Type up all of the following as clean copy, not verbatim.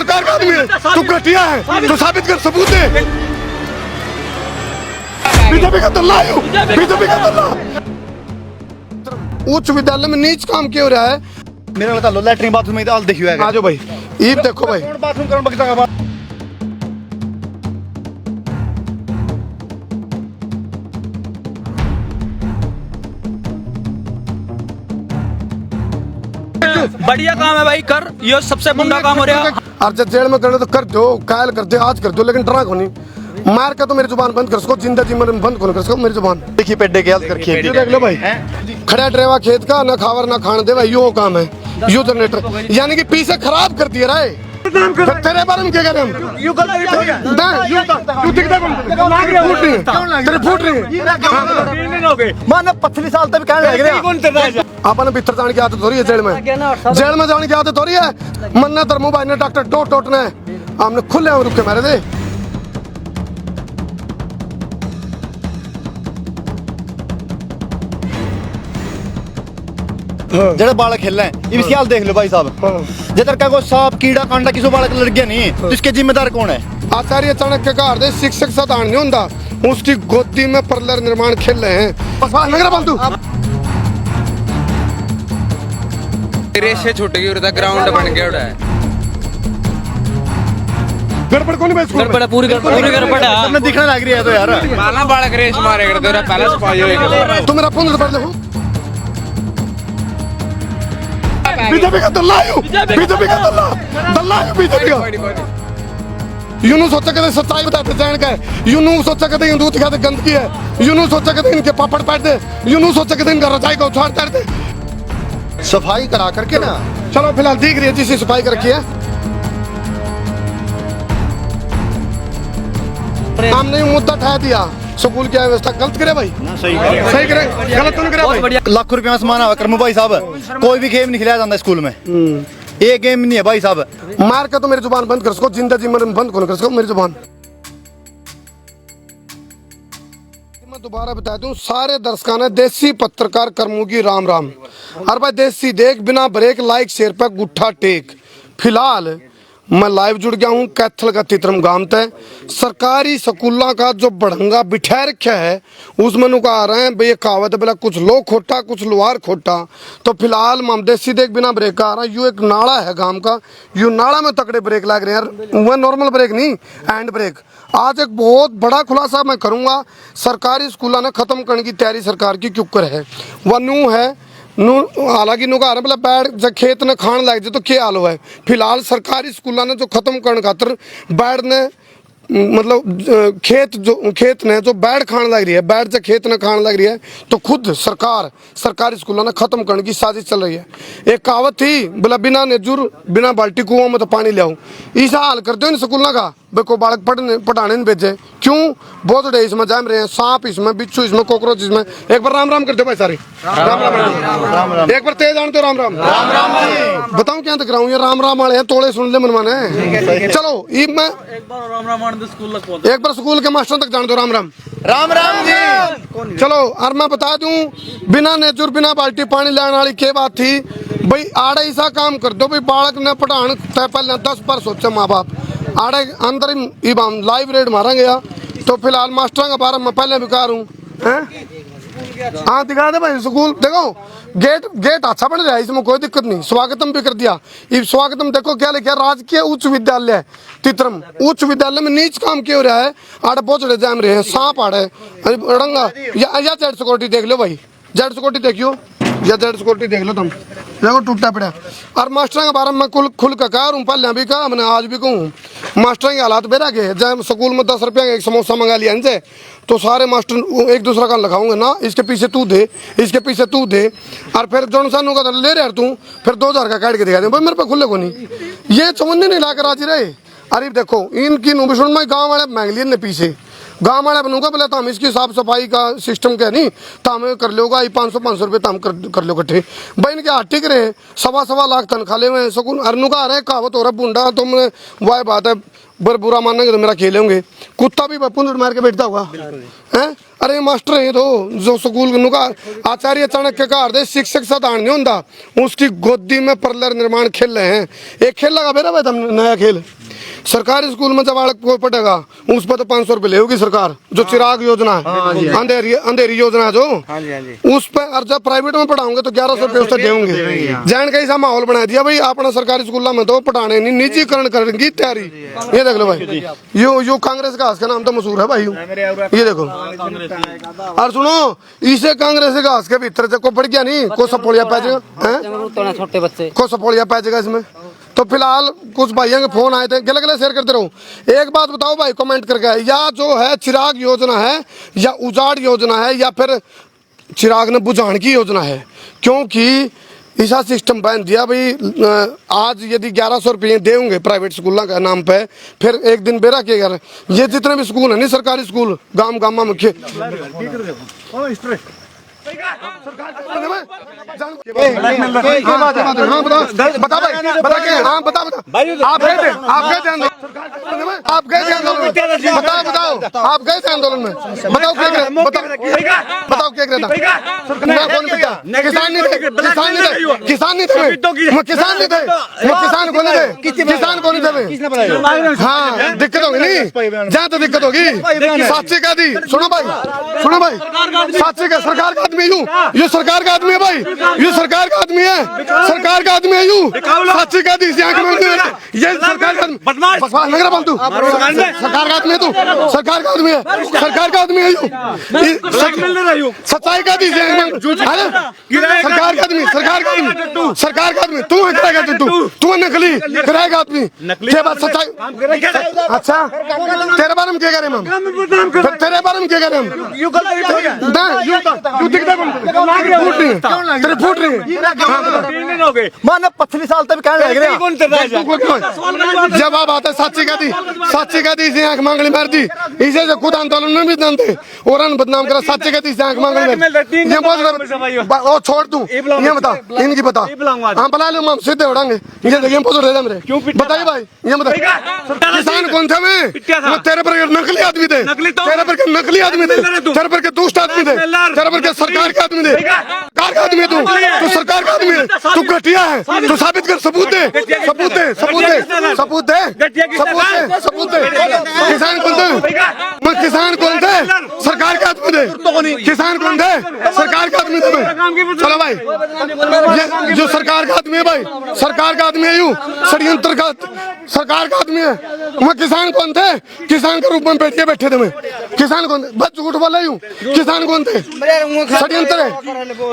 सरकार का आदमी है, तू घटिया है, तू साबित कर, सबूत दे। बीजेपी का दल्ला है, बीजेपी का दल्ला। उच्च विद्यालय में नीच काम क्यों रहा है? मेरा लड़का लैट्रिन बाथरूम में देखियो है। आ जाओ भाई, ये देखो भाई, बाथरूम करण बकता का बढ़िया काम है भाई, कर, ये सबसे बुरा काम हो रहा है। और जब जेल में करने तो कर दो, कायल कर दे, आज कर दो, लेकिन डरा को नहीं। मार का तो मेरी जुबान बंद कर सको, जिंदा जी में बंद कर सको मेरी जुबान। देखिए पेड्डे के हाल करके देख लो भाई, खड़ा ड्रेवा खेत का, ना खावर ना खाने दे भाई, यो काम है, यो जनरेटर, यानी कि पीछे खराब कर दिया रहा है। तेरे बारे में क्या कह रहे हम? यू गलत हो गया। तू दिखता कौन? फूट रही है, तेरे फूट रही है। माने पथली साल तक कहने लग रहे आपने भीतर जाने की आदत हो रही है, जेल में जाने की आदत हो रही है। मन्ना धर्मू भाई ने डॉक्टर टोट टोटना है, हमने खुले हम रुक के मारे थे। जेड़े बालक खेल रहे हैं इसकी हाल देख लो भाई साहब। जब का कोई सांप कीड़ा कांडा किसी बालक लड़ गया नहीं तो इसके जिम्मेदार कौन है? आचार्य चाणक्य का हृदय शिक्षक साधारण नहीं होता, उसकी गोदी में परलर निर्माण खेल रहे हैं। बस बात लग फालतू रेशे छूट गई, उधर ग्राउंड बन गया उड़ा है। गड़बड़ कौन है स्कूल में? गड़बड़ पूरी गड़बड़ है। सबने दिखने लग रही है तो यार माला बालक रेस मारे करते रहा, पहले सफाई होएगा। तुम मेरा फोन पढ़ लो। बीजेपी का दल्ला है, बीजेपी का दल्ला है, बीजेपी का। यूं सोचा कहते सच्चाई बताते जान का है, यूं सोचा कहते हिंदू दिखाते गंदगी है, यूं सोचा कहते इनके पापड़ पैट दे, यूं सोचा कहते इनका रजाई को उछाड़ कर दे। सफाई करा करके ना, चलो फिलहाल दिख रही है जिससे सफाई कर रखी है। हमने मुद्दा उठा दिया, स्कूल की व्यवस्था गलत करे भाई, सही करे, गलत तो नहीं करे भाई। लाखों रुपया में सामान आवा करमू भाई साहब, कोई भी गेम नहीं खिलाया जाता स्कूल में, एक गेम नहीं है भाई साहब। मार का तो मेरी जुबान बंद कर सको, जिंदा जी में बंद कर सको मेरी जुबान। मैं दोबारा बता दूं, सारे दर्शकों ने देसी पत्रकार करमू की राम राम। और भाई देसी देख, बिना ब्रेक, लाइक शेयर पे गुट्ठा टेक। फिलहाल मैं लाइव जुड़ गया हूँ कैथल का तितरम गांव तय। सरकारी स्कूलों का जो बढ़ंगा बिठा रखा है उसमें नुका आ रहे हैं भाई, ये कहावत है बोला कुछ लो खोटा कुछ लोहार खोटा। तो फिलहाल मैं देसी देख बिना ब्रेक का आ रहा है। यू एक नाला है गांव का, यू नाला में तकड़े ब्रेक लग रहे हैं यार, वह नॉर्मल ब्रेक नहीं, हैंड ब्रेक। आज एक बहुत बड़ा खुलासा मैं करूँगा, सरकारी स्कूलों ने खत्म करने की तैयारी सरकार की क्यों कर है। वह न्यू है हालांकि नुका रहा मतलब बैठ जब खेत ने खान लग जाए तो क्या हाल हुआ है। फिलहाल सरकारी स्कूलों ने जो खत्म करने खातर बैठ ने मतलब खेत ने जो बैठ खान लग रही है, बैठ जब खेत ने खान लग रही है तो खुद सरकारी स्कूलों ने खत्म करने की साजिश चल रही है। एक कहावत थी बोला बिना नेजुर बिना बाल्टी कुओं में तो पानी ले आऊँ, ऐसा हाल करते हो इन स्कूलों का। को बालक पढ़ाने नहीं भेजे क्यों? बहुत डे इसमें जाम रहे हैं, सांप इसमें, बिच्छू इसमें, कॉकरोच इसमें। एक बार राम राम करते भाई सारे, राम राम। एक बार तेज आनते राम राम। बताऊं क्या तक ये राम राम वाले हैं, तोड़े सुन ले मनमाने। चलो ये मैं एक बार स्कूल के मास्टर तक जान दो राम राम जी। चलो और मैं बता दूं, बिना नेचुर बिना बाल्टी पानी लेने वाली क्या बात थी भाई। आड़े ऐसा काम कर दो भाई, बालक ने पढ़ाने पहले 10 बार सोचे माँ बाप, आड़े अंदर ही लाइव रेड मारेंगे या। तो फिलहाल मास्टर के बारे में पहले भी कह रहा हूँ, हाँ दिखा दे भाई स्कूल देखो, गेट अच्छा बन रहा है, इसमें कोई दिक्कत नहीं। स्वागतम भी कर दिया, ये स्वागतम देखो क्या लिखा, राजकीय उच्च विद्यालय तितरम। उच्च विद्यालय में नीच काम क्यों रहा है? आड़े बोचड़े जाम रहे हैं, सांप आड़े रंगा या जेड सिक्योरिटी देख लो भाई, जेड सिक्योरिटी देखियो या जेड सिक्योरिटी देख लो तुम, देखो टूटा पड़ा। और मास्टर के बारे में खुल का कह रहा हूँ, पहले भी कहा मैंने आज भी कहूँ, मास्टर के हालात बेरा के जब स्कूल में 10 रुपया का एक समोसा मंगा लिया इनसे तो सारे मास्टर एक दूसरा का लगाऊंगे ना, इसके पीछे तू दे, इसके पीछे तू दे, और फिर जौन सा का ले रहे तू, फिर 2000 का काट के दिखा दे भाई, मेरे पे खुले को नहीं। ये चवन्नी नहीं लाकर राजी रहे। अरे देखो इनकी नुबुन में गाँव वाले मैंगलियन ने पीछे गाँव वाले बनूंगा बोले तो हम इसकी साफ सफाई का सिस्टम क्या नहीं तो हमें कर लोगा, 500 रुपये तो हम कर लो इकट्ठे भाई। इनके हाथ टिक रहे, 1.25 लाख तनख्वाह ले हुए सकून अरनू का आ रहे, कहावत हो रहा बुंडा तुम वह बात है बर बुरा मानेंगे तो मेरा खेलेंगे, कुत्ता भी पुंजड़ मार के बैठता होगा हैं। अरे मास्टर है तो जो स्कूल का आचार्य चाणक्य का हृदय शिक्षक साधारण नहीं होता, उसकी गोदी में परलर निर्माण खेल रहे हैं। एक खेल लगा बेरा भाई तुम नया खेल सरकारी स्कूल में जब बालक को पढ़ेगा उस पर तो 500 रुपये लेगी सरकार, जो चिराग योजना है, अंधेरी योजना जो उस पर। और जब प्राइवेट में पढ़ाऊंगे तो 1100 रुपये उससे देंगे। जैन का ऐसा माहौल बना दिया भाई, अपना सरकारी स्कूल में तो पढ़ाने नहीं, निजीकरण करने की तैयारी। ये देख लो भाई, यो कांग्रेस घास का नाम तो मशहूर है भाई। ये देखो, और सुनो, इसे कांग्रेस घास के भीतर से को पड़ गया नहीं, को सपोलिया पैजेगा, छोटे बच्चे को सपोलिया पैजेगा इसमें। तो फिलहाल कुछ भाइयों के फोन आए थे, गले गले शेयर करते रहो। एक बात बताओ भाई कमेंट करके, या जो है चिराग योजना है, या उजाड़ योजना है, या फिर चिराग ने बुझाने की योजना है? क्योंकि ऐसा सिस्टम बन दिया भाई, आज यदि 1100 रुपये देंगे प्राइवेट स्कूलों का नाम पे, फिर एक दिन बेरा किया गया। ये जितने भी स्कूल है नहीं सरकारी स्कूल, गांव गांव में मुख्य आप गए थे आंदोलन में, आप गए थे आंदोलन में, बताओ क्या किसान नहीं थे, किसान नहीं थे। हाँ, दिक्कत होगी नहीं, जहाँ तो दिक्कत होगी। साक्षी का दी, सुनो भाई, साक्षी का सरकार का आदमी यू सरकार का आदमी है भाई, यू सरकार का आदमी है, सरकार का आदमी है यू। साक्षी का दी, ये सरकार का आदमी, नगर बोल तू, सरकार का आदमी है तू, सरकार का आदमी है, सरकार का आदमी है यू। सच्चाई का दी, सरकार का आदमी, सरकार का आदमी, सरकार का आदमी तू है, करेगा तू है नकली, करेगा आदमी। ये बात सच्चाई। अच्छा, तेरे बारे में क्या करें हम, तेरे बारे में क्या करें हम? तेरे फूट रही है, माने पत्थरी साल तक कहने लग रहे हैं। जब आप आते साक्षी का दी इसे आंख मांगली मार दी, इसे खुद आंदोलन में भी जानते और बदनाम करा। साक्षी का दी इसे आंख मांगली मार, ओ छोड़ तू, ये बता, इनकी बता, हम बुला लो, हम सीधे उड़ाएंगे। ये देखिए पोजो दे मेरे, बताइए भाई, ये बता किसान कौन था? मैं तेरे पर नकली आदमी थे, तेरे पर नकली आदमी थे, तेरे पर दुष्ट आदमी थे, तेरे पर सरकार का आदमी थे, सरकार का आदमी है तू सरकार का आदमी है, तू घटिया है, तू साबित कर, सबूत दे, सबूत दे, सबूत दे, सबूत दे, सबूत दे, सबूत दे। किसान कौन थे? मैं किसान कौन थे? सरकार का आदमी थे, किसान कौन थे? सरकार का आदमी थे। चलो भाई, ये जो सरकार का आदमी है भाई, सरकार का आदमी है, यू षड्यंत्र का सरकार का आदमी है। मैं किसान कौन थे? किसान के रूप में बैठे थे मैं, किसान कौन थे? बस झूठ बोला यूं, किसान कौन थे? षड्यंत्र है,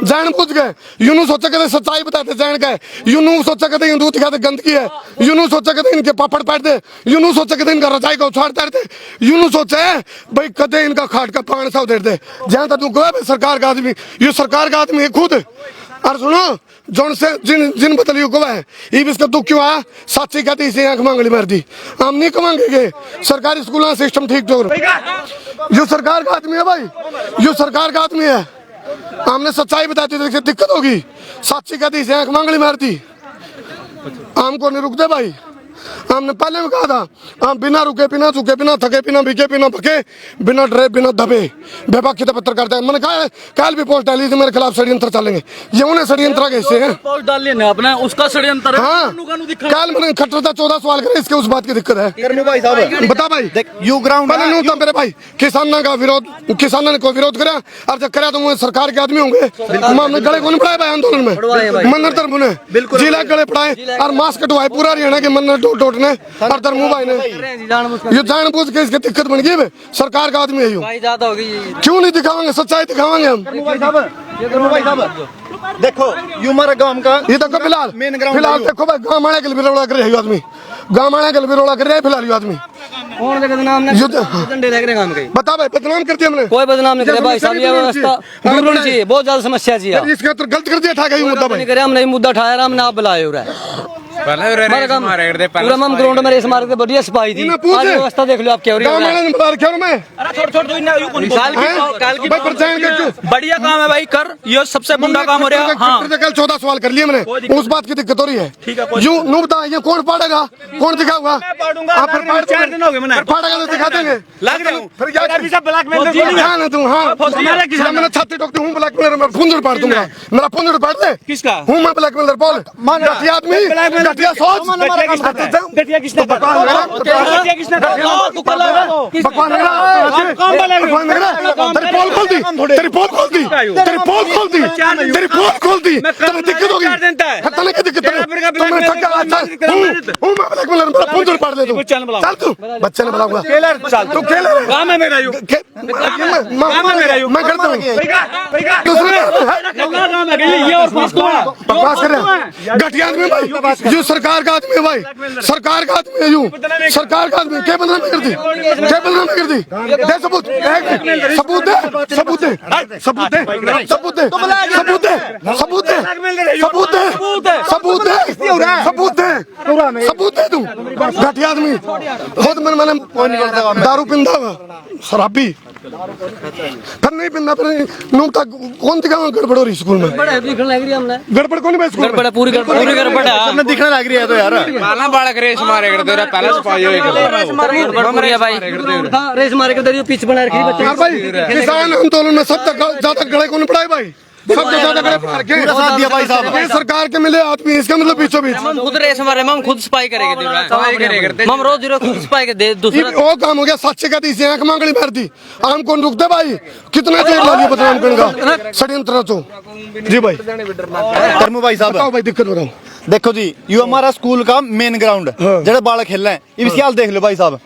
जान बुझ गए। यूं सोचा कहते सच्चाई बताते, जान गए, यूं सोचा कहते हिंदू दिखाते गंदगी है, यूं सोचा कहते इनके पापड़ पैट दे, यूं सोचा कहते इनका रजाई को उछाड़ते रहते, यूं सोचे भाई कदे इनका खाट का 500 दे दे। जहाँ तक तू सरकार का आदमी, ये सरकार का आदमी है खुद। और सुनो, जोन से जिन बदलियों को है ये इसका दुख क्यों आया? साक्षी कहती इसे आंख मांगली मार दी, हम नहीं कमाएंगे। सरकारी स्कूल का सिस्टम ठीक जो यो सरकार का आदमी है भाई, यो सरकार का आदमी है। हमने सच्चाई बताती थी, दिक्कत होगी। साक्षी कहती इसे आंख मांगली मार दी, हमको नहीं रुकते भाई। हमने पहले भी कहा था, हम बिना रुके, बिना झुके, बिना थके, बिना बिके, बिना भके, बिना डरे, बिना दबे बेबाकी पत्रकारिता। मैंने कहा कल भी पोस्ट डाली थी मेरे खिलाफ षड्यंत्र चलेंगे, ये उन्हें षड्यंत्र के हिस्से हैं। पोस्ट डाल लिया आपने, उसका षड्यंत्र। हाँ, कल मैंने खट्टर था 14 सवाल करे, इसके उस बात की दिक्कत है। भाई साहब बता भाई, यू ग्राउंड मेरे भाई, किसानों का विरोध, किसानों ने कोई विरोध करा, और जब करा तो वो सरकार के आदमी होंगे। हमने गले कौन पढ़ाए भाई आंदोलन में? मन्नर तरफ ने जिला गले पढ़ाए और मास्क कटवाए पूरा हरियाणा के मन्नर टोट ने और धर्मू भाई ने। ये जानबूझ के इसकी दिक्कत बन गई। सरकार का आदमी है यूं, क्यों नहीं दिखावांगे? सच्चाई दिखावांगे हम। देखो यू हमारा गांव का, ये देखो फिलहाल देखो भाई, गाँव आने के लिए विरोड़ा कर रहे हैं आदमी, गाँव आने के लिए विरोड़ा कर रहे हैं फिलहाल ये आदमी। बता भाई, बदनाम कर दिया हमने? कोई बदनाम नहीं करे भाई साहब, ये व्यवस्था दूर होनी चाहिए, बहुत ज्यादा समस्या चाहिए। इसके अंदर गलत कर दिया, ठा मुद्दा भाई, हमने मुद्दा उठाया, हमने आप बुलाए पूरा हम ग्राउंड में रेस मार के बढ़िया सिपाही थी। आज व्यवस्था देख लो आप क्या हो रही है। बढ़िया काम है भाई, कर, ये सबसे बुरा काम हो रहा है। हाँ, कल 14 सवाल कर लिए मैंने, उस बात की दिक्कत हो रही है। यूं नू बता, ये कौन पढ़ेगा, कौन दिखाऊगा? तो दिखा देंगे, लग रहे तू। हाँ, मैंने छाती ठोकती हूँ ब्लैक ब्लैकमेलर, मैं फुंजड़ पाड़ दूंगा, मेरा फुंजड़ पाड़ दे। किसका? हूँ मैं ब्लैकमेलर, बोल घटिया आदमी, घटिया सोच, गठिया किसने भगवान मेरा, गठिया किसने भगवान मेरा, तेरी पोल खोल दी, तेरी पोल खोल दी, तेरी पोल खोल दी, तेरी पोल खोल दी, तुम्हें दिक्कत होगी, तने क्या दिक्कत है? तुम्हें थका अच्छा हूँ मैं ब्लैकमेलर, मेरा फुंजड़ पाड़ दे तू, चल तू, बच्चे ने बुलाऊंगा, चल तू खेलर, काम है मेरा यूं मैं करता हूँ ये और बकवास कर रहे हैं घटिया आदमी भाई, जो सरकार का आदमी है भाई, सरकार का आदमी है, यू सरकार का आदमी, क्या बदनामी कर दी, क्या बदनामी कर दी, दे सबूत, सबूत दे, सबूत दे, सबूत दे, सबूत दे, सबूत दे, सबूत दे, सबूत दे, सबूत दे, सबूत दे, सबूत दे तू, घटिया आदमी खुद मैंने दारू पिंदा हुआ शराबी, फिर नहीं पिंदा, फिर नूकता कौन सी गाँव गड़बड़ हो रही स्कूल में, बड़ा दिखने लग रही है हमने, गड़बड़ कौन है स्कूल में, पूरी गड़बड़ है। सबने दिखने लग रही है तो यार माला बालक रेस मारे करते रहे पहले सफाई होएगी भाई रेस मारे के पीछे बना रखी बच्चे। यार भाई किसान आंदोलन में सबसे ज्यादा गड़े कौन पड़ा है भाई, सबसे ज्यादा गड़े पड़ा के पूरा साथ दिया भाई साहब। ये सरकार के मिले आदमी, इसका मतलब बीचों बीच हम खुद रेस मारे, हम खुद सफाई करेंगे, हम रोज खुद सफाई के दे दूसरा वो काम हो गया, सच्चे का दी आंख मांगली मार दी, आम कौन रुकते भाई, कितना देर ला लिया बदनाम करने का षड्यंत्र तो। जी भाई करमू भाई साहब बताओ भाई, दिक्कत बताओ। देखो जी, ये हमारा स्कूल का मेन ग्राउंड जेड़ा बालक खेल रहे हैं, इसकी हाल देख लो भाई साहब,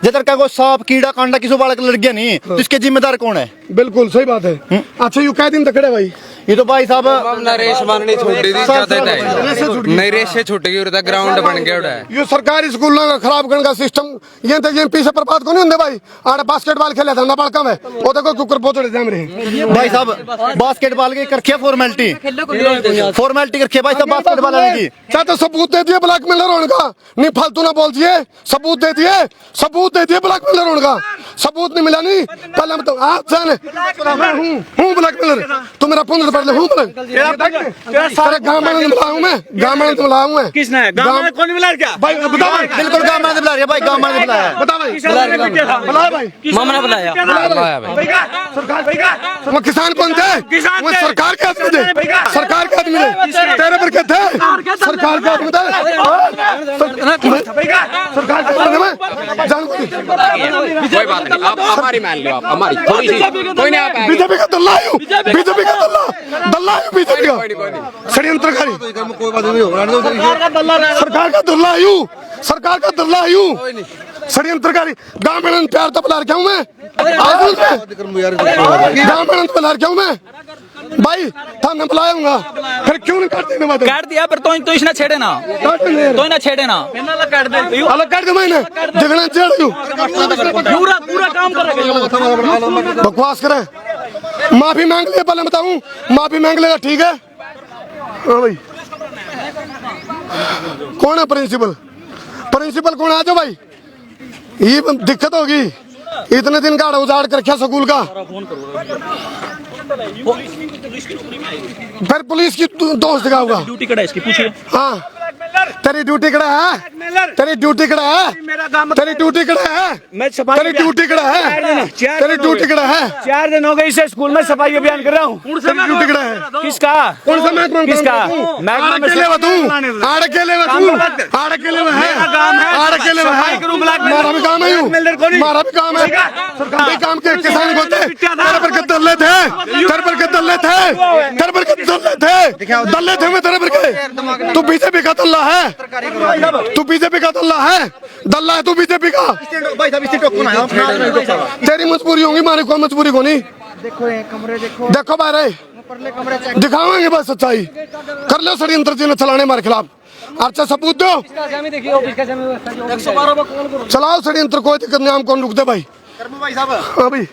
जब का कोई सांप कीड़ा कांडा किसी बालक लड़ गया नहीं तो इसके जिम्मेदार कौन है? बिल्कुल सही बात है। अच्छा यू क्या दिन तक खड़े भाई, ये तो भाई साहब ना रेस मारनी छोड़ दी ज्यादा टाइम नहीं, रेसे छूट गई उधर ग्राउंड बन गया उड़ा ये सरकारी स्कूलों का खराब करने का सिस्टम ये तो ये पीछे बर्बाद को नहीं होंगे भाई, आड़े बास्केटबॉल खेले था ना बड़का में, वो देखो कुकर पोतड़े जम रहे भाई साहब बास्केटबॉल की करके फॉर्मेलिटी करके भाई साहब बास्केटबॉल वाले की क्या तो सबूत दे दिए ब्लैकमेलर होने का, नहीं फालतू ना बोल दिए, सबूत दे दिए, सबूत दे दिए ब्लैकमेलर होने का, सबूत नहीं मिला नहीं पहले मतलब आप जाने हूँ ब्लैकमेलर, तू मेरा फोन पढ़ ले, हूँ तेरे गाँव में बुलाऊँ मैं, गाँव में बुलाऊँ मैं, किसने गांव में कौन मिला क्या भाई बता भाई, बिल्कुल गाँव में बुला रही है भाई, गाँव में बुलाया है। बता भाई बुला भाई, मामा ने बुलाया वो किसान कौन थे, वो सरकार के आदमी थे, सरकार के आदमी थे, तेरे पर क्या थे, सरकार के आदमी थे, सरकार के आदमी में जान कोई बात नहीं, आप हमारी मान लो, आप हमारी थोड़ी सी कोई नहीं, आप बीजेपी का दल्ला आयु, बीजेपी का दल्ला आयु, बीजेपी का षड्यंत्रकारी, सरकार का दल्ला आयु, सरकार का दल्ला आयु, षड्यंत्रकारी, गाँव में प्यार तो बुला रखा हूँ मैं, गाँव में बुला रखा हूँ मैं भाई, थाने बुलाऊंगा, फिर क्यों नहीं काट देने वाले, काट दिया पर तो इसने छेड़े ना, तो ना छेड़े ना, अलग कर दे मैंने देखना जेल पूरा काम कर रहे बकवास करे, माफी मांग ले, पहले बताऊं माफी मांग लेगा ठीक है। हाँ भाई कौन है प्रिंसिपल, प्रिंसिपल कौन है, आ जाओ भाई, ये दिक्कत होगी, इतने दिन का उजाड़ कर रखा स्कूल का, फिर पुलिस की दोस्त दिखाऊंगा, ड्यूटी कड़ा इसकी पूछिए, हाँ तेरी ड्यूटी कड़ा है, तेरी ड्यूटी कड़ा है, तेरी ड्यूटी कड़ा है, तेरी ड्यूटी कड़ा है, तेरी ड्यूटी कड़ा है, 4 दिन हो गए इसे स्कूल में सफाई अभियान कर रहा हूँ, तेरी ड्यूटी कड़ा है, किसका कौन सा महकमा, किसका आड़ अकेले में तू, आड़ अकेले में तू, आड़ अकेले में है, आड़ अकेले में है, मारा भी काम है यूं, मारा भी काम है, सरकारी काम के किसान बोलते तेरे पर के दल्ले थे, तेरे पर के दल्ले थे, तेरे पर के दल्ले थे, दल्ले थे मैं तेरे पर के, तू बीजेपी का दल्ला है, तू बीजेपी का दल्ला है, दल्ला है तू बीजेपी का, भाई साहब इससे टोकन आया तेरी मजबूरी होगी, मारे को मजबूरी को नहीं, देखो बारे दिखावाएंगे बस सच्चाई, कर लो षड्यंत्र जिन्हें चलाने हमारे खिलाफ, अच्छा सबूत दो, चलाओ षड्यंत्र, कोई दिक्कत नहीं, हम कौन रुक दे भाई, भाई साहब हाँ भाई,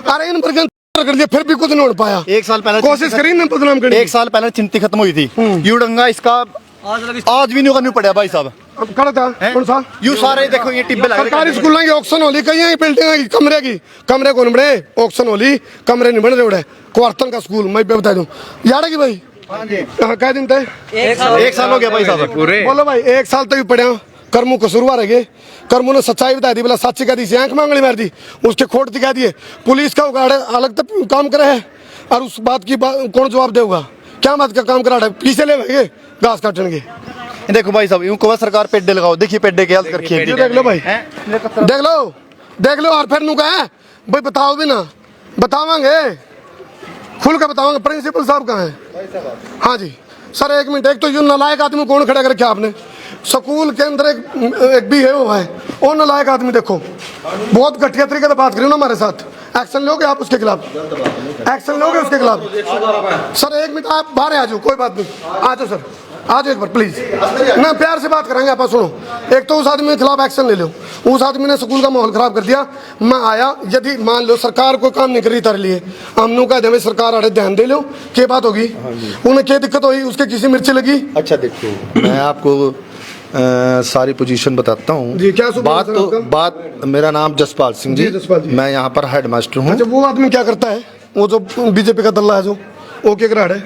अरे इन पर कर दिया फिर भी कुछ नहीं हो पाया, एक साल पहले कोशिश करी ना बदनाम करने, एक साल पहले चिंती खत्म हुई थी, यू डंगा इसका आज भी नहीं करनी पड़ा भाई साहब, अब खड़ा था कौन सा, यू सारे देखो ये टिब्बे लगे, सरकारी स्कूलों की ऑक्शन होली कहीं है, बिल्डिंग की कमरे की, कमरे कौन बड़े ऑक्शन होली, कमरे नहीं बन रहे उड़े, क्वार्टन का स्कूल मैं बता दूं याद है कि भाई, हाँ क्या दिन थे, एक साल हो गया भाई साहब पूरे, बोलो भाई 1 साल तक पढ़े कर्मू कसूरवार है, कर्मू ने सच्चाई बता दी, बोला सच्ची का दी, आंख मांगली मार दी, उसके खोट दिखा दिए, पुलिस का उगाड़े अलग तक काम करे है, और उस बात की कौन जवाब देगा? क्या बात का काम करा रहा है? पीछे ले भाई घास काटेंगे। देखो भाई साहब, यूं को सरकार पेड्डे लगाओ, देखिए पेड्डे की हालत करके ये देख लो भाई, देख लो। और फिर नु कहा है भाई बताओ भी ना, बतावांगे खुल के बतावांगे। प्रिंसिपल साहब कहाँ है? हाँ जी सर एक मिनट, एक तो यूं नालायक आदमी कौन खड़ा कर रखा आपने? स्कूल के अंदर एक भी है वो है, वो नालायक आदमी देखो बहुत घटिया तरीके से बात करी ना हमारे साथ। एक्शन लोगे आप उसके खिलाफ? एक्शन लोगे उसके खिलाफ? सर एक मिनट आप बाहर आ जाओ, कोई बात नहीं, आ जाओ सर, आ जाओ एक बार प्लीज ना, प्यार से बात करेंगे। आप सुनो, एक तो उस आदमी के खिलाफ एक्शन ले लो। उस आदमी ने स्कूल का माहौल खराब कर दिया। मैं आया, यदि मान लो सरकार कोई काम नहीं करी तारे लिए, हमने कहा दे सरकार आड़े ध्यान दे लो, क्या बात होगी? उन्हें क्या दिक्कत हुई? उसके किसी मिर्ची लगी? अच्छा देखो, मैं आपको सारी पोजीशन बताता हूँ। जी, क्या सुबह बात सर तो आपका? बात, मेरा नाम जसपाल सिंह जी, जसपाल जी। मैं यहाँ पर हेड मास्टर हूँ। अच्छा वो आदमी क्या करता है? वो जो बीजेपी का दल्ला है जो, वो क्या करा है?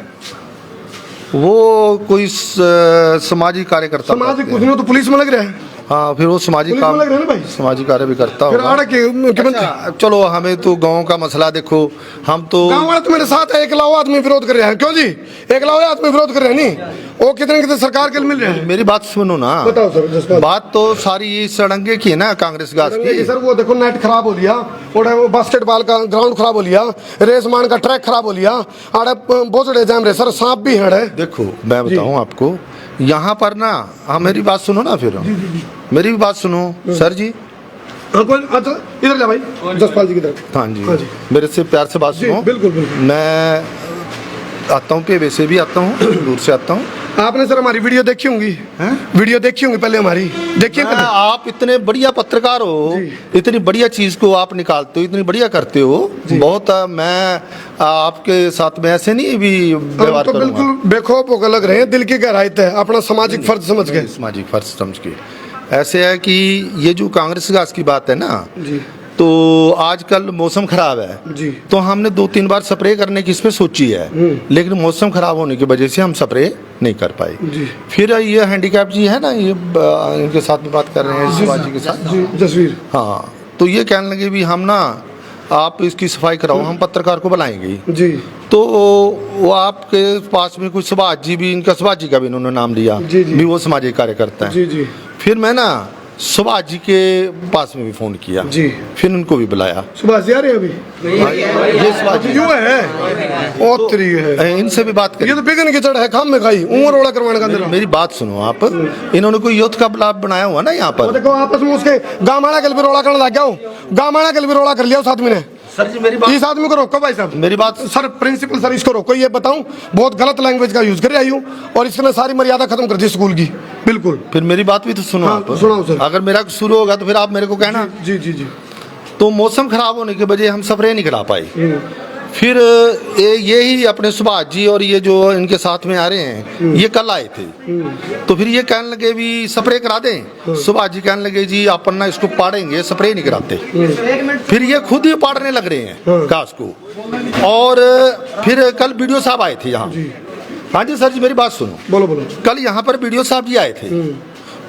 वो कोई सामाजिक कार्यकर्ता सामाजिक करते कुछ हैं। नहीं, तो पुलिस में लग रहा है। हाँ, फिर वो सामाजिक पुलिस में काम, लग रहा है ना भाई? सामाजिक कार्य भी करता फिर होगा। आड़े के मुख्यमंत्री अच्छा, चलो हमें तो गाँव का मसला देखो, हम तो गाँव वाले तो मेरे साथ है, एक लाओ आदमी विरोध कर रहे हैं। क्यों जी? एक लाओ आदमी विरोध कर रहे हैं नहीं, वो कितने सरकार के मिल रहे हैं। मेरी बात सुनो ना। बताओ सर जसपाल। बात तो सारी सड़ंगे की है ना, कांग्रेस गाज की। सर वो देखो नेट खराब हो लिया, और वो बास्केटबॉल का ग्राउंड खराब हो लिया, रेसमान का ट्रैक खराब हो लिया, आड़े बोझड़े जाम रहे सर, सांप भी है। देखो मैं बताऊं आपको, यहाँ पर ना, हाँ मेरी बात सुनो ना, फिर मेरी भी बात सुनो सर जी। हाँ कोई अच्छा इधर ले भाई, जसपाल जी की तरफ। हाँ जी, हाँ जी। मेरे से प्यार से बात जी, सुनो। बिल्कुल बिल्कुल। मैं आता हूँ, पेवे से भी आता हूँ, दूर से आता हूँ। आपने सर हमारी वीडियो देखी होंगी? वीडियो देखी होंगी पहले हमारी, देखिए पहले। आप इतने बढ़िया पत्रकार हो, इतनी बढ़िया चीज को आप निकालते हो, इतनी बढ़िया करते हो, बहुत मैं आपके साथ में ऐसे नहीं भी व्यवहार तो करूंगा। बिल्कुल बेखौफ होकर लग रहे हैं, दिल की गहराई है, अपना सामाजिक फर्ज समझ गए। सामाजिक फर्ज समझ के ऐसे है कि ये जो कांग्रेस गाज की बात है ना जी, तो आजकल मौसम खराब है जी। तो हमने 2-3 बार स्प्रे करने की इसमें सोची है, लेकिन मौसम खराब होने की वजह से हम स्प्रे नहीं कर पाए। जी। फिर ये हैंडीकैप जी है ना, ये इनके साथ में बात कर रहे हैं, शिवाजी के साथ। जी जसवीर। हाँ, तो ये कहने लगे भी हम ना, आप इसकी सफाई कराओ, हम पत्रकार को बुलाएंगे। जी तो वो आपके पास में कुछ सुभाष जी भी, इनका सुभाष जी का भी इन्होंने नाम लिया, जी, जी। भी वो सामाजिक कार्यकर्ता है। जी जी फिर मैं ना सुभाष जी के पास में भी फोन किया, जी। फिर उनको भी बुलाया। सुभाष जी आ रहे हैं अभी? ये सुभाष जी क्यों है? और तरी है, इनसे भी बात ये करी। तो बिगन की चढ़ है, खाम में खाई उम्र रोड़ा करवाने का अंदर। मेरी बात सुनो आप, इन्होंने कोई युद्ध का लाभ बनाया हुआ ना यहाँ वो पर। देखो आपस में उसके गामाना कल भी रोड़ा करने लग गया हो, गामाना कल भी रोड़ा कर लिया उस आदमी ने। सर जी मेरी बात, इस आदमी को रोको भाई साहब, मेरी बात सर प्रिंसिपल सर इसको रोको। ये बताऊं बहुत गलत लैंग्वेज का यूज कर आई हूँ, और इसने सारी मर्यादा खत्म कर दी स्कूल की। बिल्कुल। फिर मेरी बात भी तो सुनो हाँ, आप। सुनाओ सर। अगर मेरा शुरू होगा तो फिर आप मेरे को कहना। जी जी जी। तो मौसम खराब होने की वजह हम स्प्रे नहीं करा पाए। फिर यही अपने सुभाष जी और ये जो इनके साथ में आ रहे हैं, ये कल आए थे। तो फिर ये कहने लगे भी स्प्रे करा दें। सुभाष जी कहने लगे जी अपन ना इसको पाड़ेंगे, स्प्रे नहीं कराते। फिर ये खुद ही पाड़ने लग रहे हैं घास को। और फिर कल बीडीओ साहब आए थे यहाँ। हाँ जी सर जी मेरी बात सुनो। बोलो बोलो। कल यहाँ पर बीडीओ साहब जी आए थे।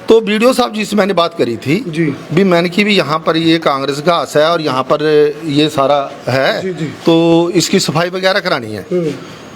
तो बीडीओ साहब जी से मैंने बात करी थी जी। भी मैंने की भी यहाँ पर ये कांग्रेस घास है और यहाँ पर ये सारा है, जी, जी। तो इसकी सफाई वगैरह करानी है।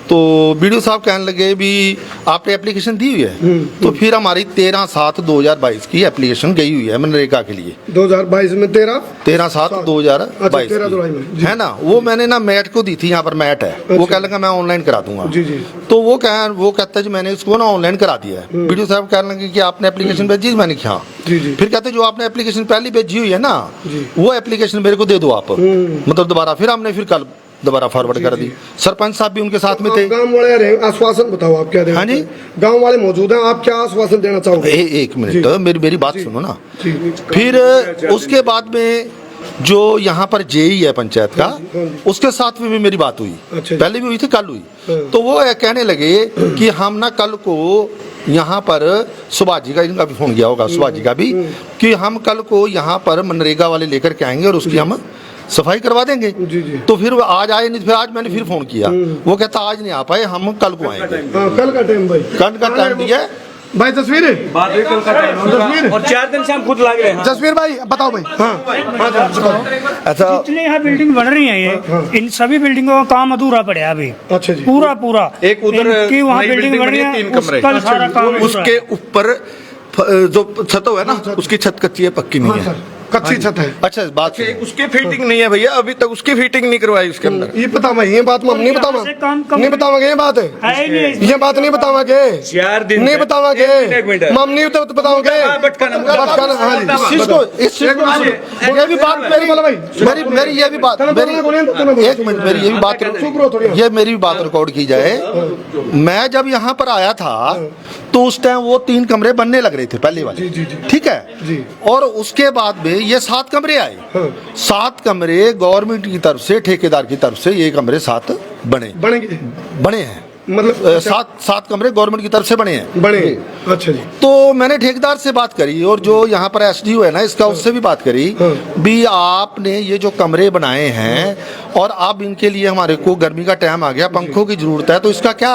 तो बीडीओ साहब कहने लगे भी आपने एप्लीकेशन दी हुई है। तो फिर हमारी 13/7/2022 की एप्लीकेशन गई हुई है मनरेगा के लिए। 2022 में 13/7/2022 13 जुलाई में, जी। है ना। वो मैंने ना मैट को दी थी, यहाँ पर मैट है। वो कह लगा मैं ऑनलाइन करा दूंगा। जी, जी। तो वो कहता है जी मैंने इसको ना ऑनलाइन करा दिया है। बीडीओ साहब कहने लगे कि आपने एप्लीकेशन भेजी? मैंने कहा जी, जी। फिर कहते जो आपने एप्लीकेशन पहली भेजी हुई है ना, जी। वो एप्लीकेशन मेरे को दे दो आप, मतलब दोबारा। फिर हमने फिर कल दोबारा फॉरवर्ड कर दी। सरपंच साहब भी उनके साथ में थे। गांव वाले रहे, आश्वासन बताओ आप क्या देना? हाँ जी। गांव वाले मौजूद हैं, आप क्या आश्वासन देना चाहोगे? एक मिनट, मेरी बात सुनो ना। जी। फिर उसके बाद में जो यहाँ पर जेई है पंचायत का, उसके साथ में भी मेरी बात हुई। अच्छा। पहले भी हुई थी, कल हुई। तो वो कहने लगे कि हम ना कल को यहाँ पर सुभाष जी का, इनका भी फोन गया होगा सुभाष जी का भी, कि हम कल को यहाँ पर मनरेगा वाले लेकर के आएंगे और उसकी हम सफाई करवा देंगे। जी, जी। तो फिर आज आए नहीं, फिर आज मैंने फिर फोन किया। वो कहता आज नहीं आ पाए, हम कल को आएंगे। हाँ, कल का टाइम भाई, कल का टाइम दिया। भाई जसवीर जसवीर और 4 दिन से हम खुद लग रहे हैं। जसवीर भाई बताओ भाई। हाँ अच्छा जितने यहाँ बिल्डिंग बन रही है ये इन सभी बिल्डिंगों का काम अधूरा पड़ा है अभी। अच्छा जी। पूरा एक उधर इनकी वहाँ नई बिल्डिंग बन रही है 3 कमरे, उसका सारा काम अधूरा उसके है। ऊपर जो छत है ना, उसकी छत कच्ची है, पक्की नहीं है। कच्ची छत है। अच्छा इस बात से उसकी फिटिंग नहीं है भैया, अभी तक उसकी फिटिंग नहीं करवाई उसके अंदर। ये पता भाई, ये बात हम नहीं बतावा, यहाँ से काम नहीं बतावांगे, ये बात है, है ही नहीं। ये बात नहीं बतावांगे, 4 दिन नहीं बतावांगे, हम नहीं बतावांगे। हाँ जी, इस चीज को ये भी बात मेरी ये भी बात एक मिनट मेरी ये भी बात ये मेरी भी बात रिकॉर्ड की जाए। मैं जब यहाँ पर आया था तो उस टाइम वो 3 कमरे बनने लग रहे थे पहले वाले, ठीक है, और उसके बाद में ये 7 कमरे आए। 7 कमरे गवर्नमेंट की तरफ से, ठेकेदार की तरफ से ये कमरे 7 बने हैं, मतलब 7 कमरे गवर्नमेंट की तरफ से बने हैं। अच्छा जी। तो मैंने ठेकेदार से बात करी और जो यहाँ पर एसडीओ है ना इसका, उससे भी बात करी भी आपने ये जो कमरे बनाए हैं और अब इनके लिए हमारे को गर्मी का टाइम आ गया, पंखों की जरूरत है, तो इसका क्या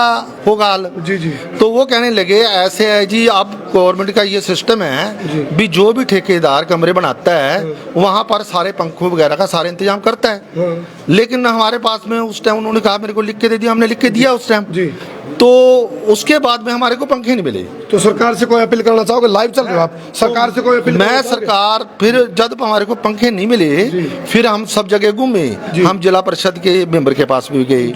होगा हाल। जी जी। तो वो कहने लगे ऐसे है जी, अब गवर्नमेंट का ये सिस्टम है भी जो भी ठेकेदार कमरे बनाता है वहाँ पर सारे पंखों वगैरह का सारे इंतजाम करता है। लेकिन हमारे पास में उस टाइम उन्होंने कहा मेरे को लिख के दे दिया, हमने लिख के दिया उस टाइम, तो उसके बाद में हमारे को पंखे नहीं मिले। तो सरकार से कोई अपील करना चाहोगे? लाइव चल रहे हो आप, सरकार से कोई अपील? मैं सरकार फिर जब हमारे को पंखे नहीं मिले फिर हम सब जगह घूमे, हम जिला परिषद के मेंबर के पास भी गए,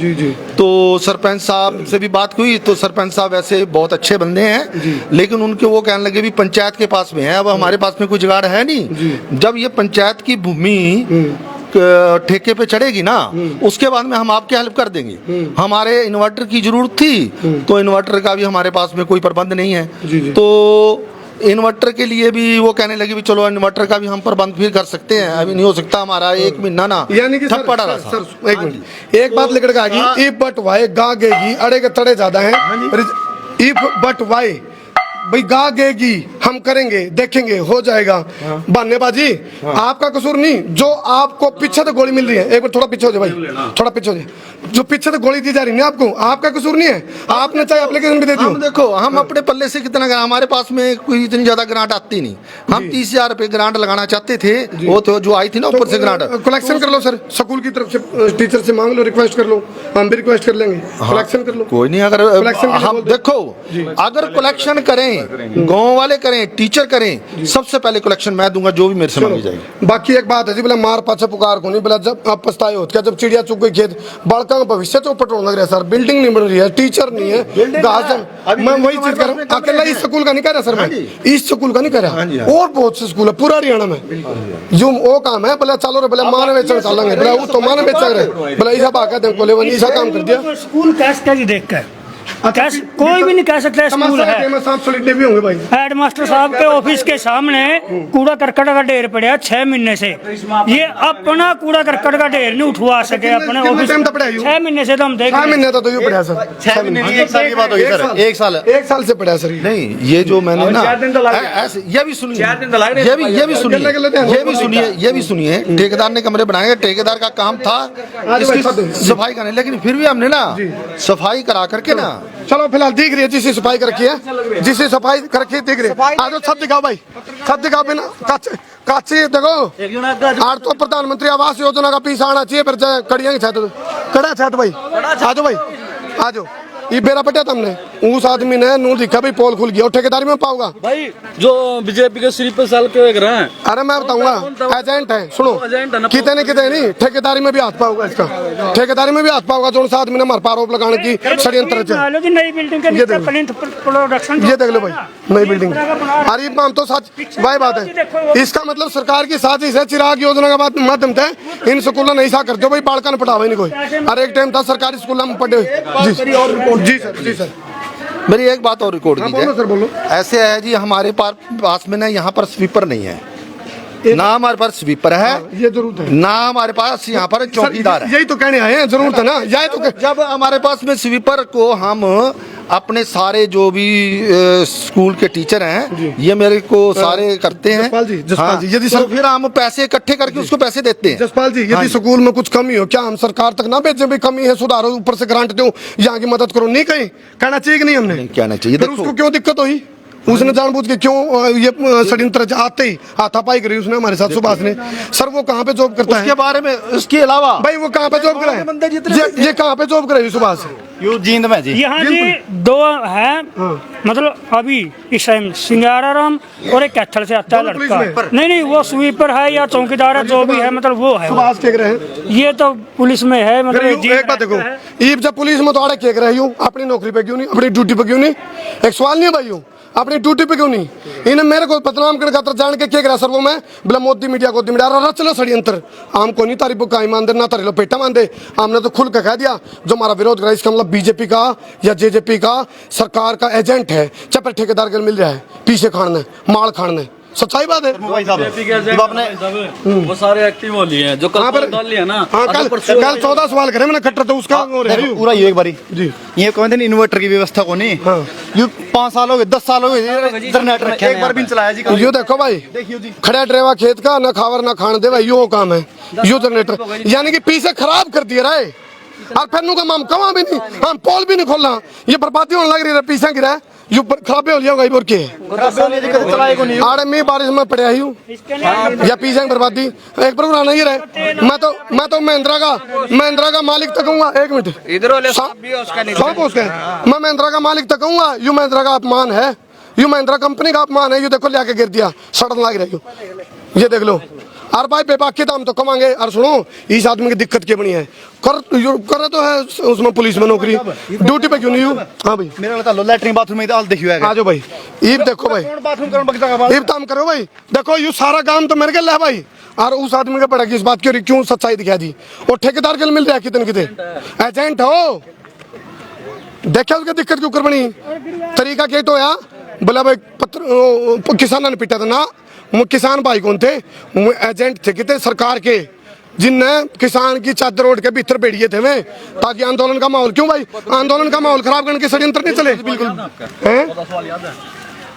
तो सरपंच साहब से भी बात हुई, तो सरपंच साहब वैसे बहुत अच्छे बंदे हैं, लेकिन उनके वो कहने लगे भी पंचायत के पास में है, अब हमारे पास में कोई जुगाड़ है नहीं। जब ये पंचायत की भूमि ठेके पे चढ़ेगी ना, उसके बाद में हम आपकी हेल्प कर देंगे। हमारे इन्वर्टर की जरूरत थी, तो इन्वर्टर का भी हमारे पास में कोई प्रबंध नहीं है, तो इन्वर्टर के लिए भी वो कहने लगे भी चलो इन्वर्टर का भी हम प्रबंध फिर कर सकते हैं, अभी नहीं हो सकता, हमारा 1 महीना ना यानी कि ठप पड़ा रहा। सर एक मिनट, एक बात लिखड़ गई, इफ बट वाई गागेगी, अड़े के तड़े ज्यादा है, इफ बट वाई भाई गागेगी, हम करेंगे, देखेंगे, हो जाएगा। बहानेबाजी आपका कसूर नहीं, जो आपको पीछे तो गोली मिल रही है, एक बार थोड़ा पीछे हो जाए भाई, थोड़ा पीछे हो जाए, जो पीछे तो गोली दी जा रही है आपको, आपका कसूर नहीं है, आपने चाहे एप्लीकेशन भी दे दी। हम देखो हम अपने पल्ले से कितना, हमारे पास में कोई इतनी ज्यादा ग्रांट आती नहीं, हम 30,000 रुपए ग्रांट लगाना चाहते थे, वो तो जो आई थी ना ऊपर से ग्रांट, कलेक्शन कर लो सर, स्कूल की तरफ से टीचर से मांग लो, रिक्वेस्ट कर लो, हम भी रिक्वेस्ट कर लेंगे, कलेक्शन कर लो। कोई नहीं, अगर हम देखो अगर कलेक्शन करें, गाँव वाले करें, टीचर करें, सबसे पहले कलेक्शन मैं दूंगा जो भी मेरे से मांगी जाएगी। बाकी एक बात है जी, बोला मार पाछे पुकार को नहीं, बोला जब आप पछताए होते, जब चिड़िया चुग गई खेत, बालका का भविष्य तो पटोल लग रहा है सर, बिल्डिंग नहीं बन रही है, टीचर नहीं है, मैं वही चीज कर रहा हूँ, अकेला इस स्कूल का नहीं कह रहा सर, मैं इस स्कूल का नहीं कह रहा, और बहुत से स्कूल है पूरा हरियाणा में जो वो काम है, बोला चलो रे, बोला मान बेचन चलेंगे, बोला वो तो मान बेच रहे, बोला ऐसा बात कहते हैं, बोले ऐसा काम कर दिया। स्कूल कैसे देख कर कोई भी नहीं कह सकता स्कूल है। भी होंगे भाई, हेडमास्टर साहब के ऑफिस के सामने कूड़ा करकट का ढेर पड़ा 6 महीने से, ये अपना कूड़ा करकट का ढेर नहीं उठवा सके अपने ऑफिस। 6 महीने से तो हम देख 6 महीने तो ये पड़ा सर, 6 महीने 1 साल की बात होगी सर, 1 साल से पड़ा सर। नहीं, ये जो मैंने ना ये भी सुनिए, ये भी सुनिए, ठेकेदार ने कमरे बनाए, ठेकेदार का काम था सफाई करने, लेकिन फिर भी हमने ना सफाई करा करके ना, चलो फिलहाल दिख रही है जिससे सफाई कर रखी है, जिससे सफाई कर रखी है दिख रही है, आ जाओ सब दिखाओ भाई, सब दिखाओ बिना काची देखो, आज तो प्रधानमंत्री आवास योजना का पीस आना चाहिए, फिर कड़िया की छत, कड़ा छत भाई, आ जाओ भाई, आ जाओ, ये बेरा पटा तुमने, उस आदमी ने नू दिखा भाई पोल खुल गया, और ठेकेदारी में पाऊंगा भाई जो बीजेपी के सिर पे साल के रहे हैं। अरे मैं बताऊंगा, एजेंट है, सुनो, कितने कितने नहीं, ठेकेदारी में भी हाथ पाऊंगा, इसका ठेकेदारी में भी हाथ पाऊंगा, जो आदमी ने हमारे पर आरोप लगाने की षड्यंत्र, नई बिल्डिंग के नीचे प्रोडक्शन, ये देख लो भाई, नई बिल्डिंग, अरे हम तो सच भाई बात है, इसका मतलब सरकार की साजिश है, चिराग योजना का माध्यम से इन स्कूलों नहीं सा कर दो भाई, बालका ने पढ़ावा नहीं कोई, अरे एक टाइम था सरकारी स्कूल में पढ़े। जी सर, जी सर, मेरी एक बात और रिकॉर्ड की जाए। सर बोलो। ऐसे है जी, हमारे पास में ना यहाँ पर स्वीपर नहीं है, ना हमारे पास स्वीपर है, ये जरूरत है, ना हमारे पास यहाँ पर चौकीदार है, यही तो कहने आए हैं, जरूरत है ना, यही तो जब हमारे पास में स्वीपर को हम अपने सारे जो भी स्कूल के टीचर हैं, ये मेरे को सारे करते हैं, जसपाल जी, यदि तो फिर हम पैसे इकट्ठे करके उसको पैसे देते हैं। जसपाल जी, यदि स्कूल में कुछ कमी हो, क्या हम सरकार तक ना भेजें भी कमी है, सुधारो, ऊपर से ग्रांट दो, यहाँ की मदद करो, नहीं कहीं कहना चाहिए कि नहीं हमने, कहना चाहिए। फिर उसको क्यों दिक्कत हुई? उसने जानबूझ के क्यों ये षड्यंत्र आते ही हाथापाई करी उसने हमारे साथ सुभाष ने। सर वो कहाँ पे जॉब करता है? उसके बारे में इसके अलावा भाई वो कहाँ पे जॉब कर रहा है? ये कहाँ पे जॉब कर रही है सुभाष? यू जींद में जी। यहाँ जी दो हैं, मतलब अभी इस टाइम सिंगाराराम और एक कैथल से आता है दोनों लड़का। पुलिस नहीं नहीं, वो स्वीपर है या चौकीदार है, जो भी है, मतलब वो है। सुभाष केक रहे हैं। ये तो पुलिस में है, फिर मतलब यूं एक बात देखो, ये जब पुलिस में तो आड़े केक रहे यूं, अपनी नौकरी पे क्यों नहीं, अपनी ड्यूटी पे क्यों नहीं? एक सवाल नहीं है भाई, यूं अपनी ड्यूटी पे क्यों नहीं? इन्हें मेरे को बदनाम करने खातर जान के केक रहा सर वो मैं बोला मोदी मीडिया को मीडिया रहा चलो षड्यंत्र आम को नहीं तारी बुका ईमान ना तारी लो पेटा मान दे। हमने तो खुल के कह दिया जो हमारा विरोध करा इसका मतलब बीजेपी का या जेजेपी का सरकार का एजेंट है, चपे ठेकेदार के मिल रहा है पीछे खाने माल खाने। सच्चाई बात है भाई साहब जब आपने वो सारे एक्टिव हो लिए हैं जो हाँ, पर- कल डाल लिया ना। हाँ कल 14 सवाल करे मैंने खट्टर तो उसका हो रहा है। पूरा ये एक बारी जी ये कहते हैं इन्वर्टर की व्यवस्था को नहीं। हाँ। यू 5 साल हो गए 10 साल हो गए जनरेटर रखे एक बार भी नहीं चलाया जी। यो देखो भाई देखियो जी खड़ा ड्रेवा खेत का ना खावर ना खान दे भाई यो काम है यो जनरेटर यानी कि पीछे खराब कर दिया रहा है और फिर नु का हम कमा भी नहीं हम पोल भी नहीं खोलना ये बर्बादी होने लग रही है पीछे गिरा है यो खराबे हो लिया भाई बोर के आड़े में बारिश में पड़े आई हूँ या पीछे की बर्बादी एक पर नहीं रहे मैं तो महिंद्रा का मालिक तक कहूँगा। एक मिनट इधर वाले साहब भी उसका नहीं कहाँ पहुँच गए? मैं महिंद्रा का मालिक तक कहूँगा यू महिंद्रा का अपमान है, यू महिंद्रा कंपनी का अपमान है। यू देखो लिया के गिर दिया सड़न लग रही हो ये देख लो। और भाई बेबाकी दाम तो कमाएंगे। और सुनो इस आदमी की दिक्कत क्या बनी है कर तो है उसमें पुलिस में नौकरी ड्यूटी पे क्यों नहीं हूँ? हाँ भाई मेरा लगता है लैट्रिन बाथरूम में हाल देखियो है। आ जाओ भाई ईब देखो भाई बाथरूम करने बगता का ईब काम करो भाई देखो यू सारा काम तो मेरे के है भाई। और उस आदमी के पड़ा किस बात की क्यों सच्चाई दिखा दी और ठेकेदार के लिए मिल रहा है कितने कितने एजेंट हो देखा उसकी दिक्कत क्यों कर बनी तरीका क्या तो यार बोला भाई पत्र किसानों ने पिटा था ना किसान भाई कौन थे एजेंट थे कितने सरकार के जिनने किसान की चादर ओढ़ के भीतर बैठिए थे वे ताकि आंदोलन का माहौल क्यों भाई आंदोलन का माहौल खराब करने के षड्यंत्र नहीं चले बिल्कुल हैं